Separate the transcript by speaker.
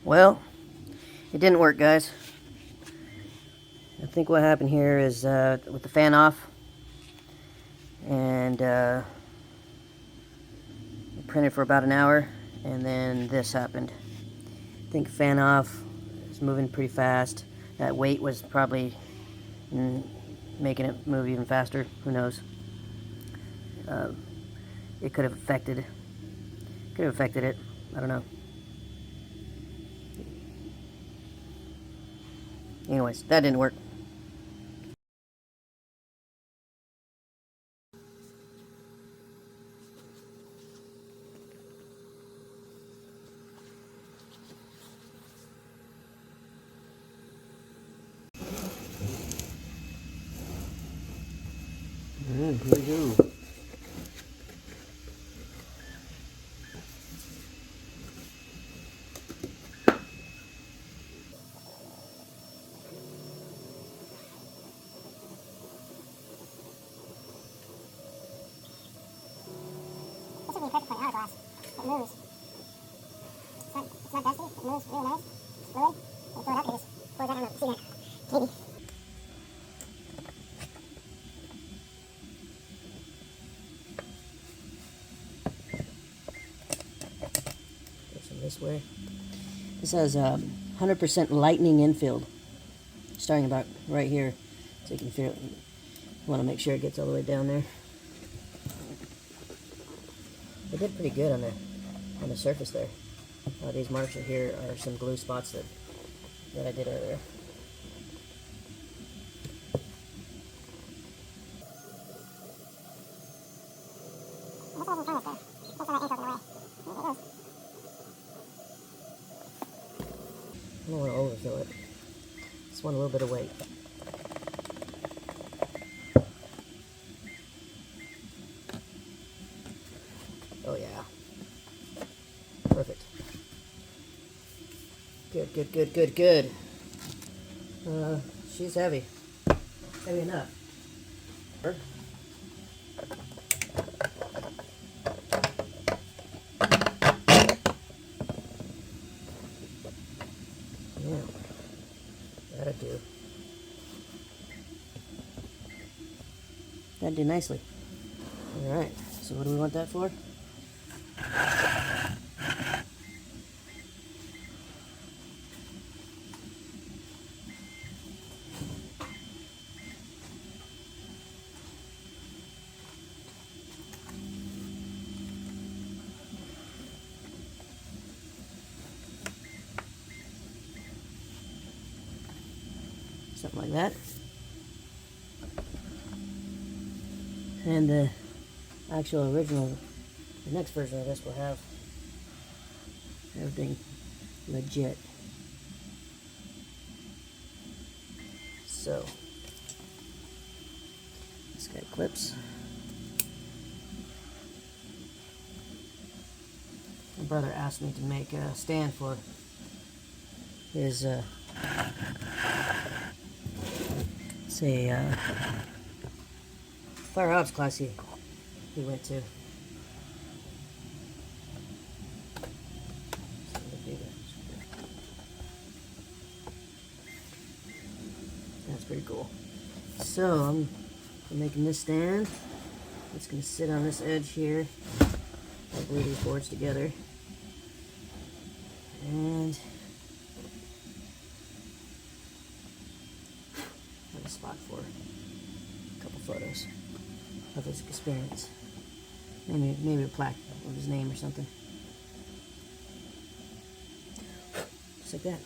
Speaker 1: Well, it didn't work, guys. I think what happened here is with the fan off, and it printed for about an hour, and then this happened. I think fan off, it's moving pretty fast. That weight was probably making it move even faster. Who knows? It could have affected it. I don't know. Anyways, that didn't work. Here we go.
Speaker 2: This would be perfect for an hourglass. It moves. It's not dusty. It moves really nice. It's fluid. When you fill it up, it just pours out on the cement. Maybe.
Speaker 1: Go this way. This has 100% lightning infield, starting about right here, so you can feel it. You want to make sure it gets all the way down there. It did pretty good on the surface there. These marks right here are some glue spots that I did earlier.
Speaker 2: This wasn't furnace there. That's why that ink goes in the way. There it goes.
Speaker 1: I don't want to overfill it. Just want a little bit of weight. Oh yeah. Perfect. Good, good, good, good, good. She's heavy. Heavy enough. Yeah. That'd do. That'd do nicely. Alright, so what do we want that for? Something like that. And the actual original, the next version of this will have everything legit. So, this guy clips. My brother asked me to make a stand for his, fire ops class he went to. That's pretty cool. So I'm making this stand. It's going to sit on this edge here. I'll glue these boards together. And have a spot for a couple photos of his experience. Maybe a plaque with his name or something. Just like that.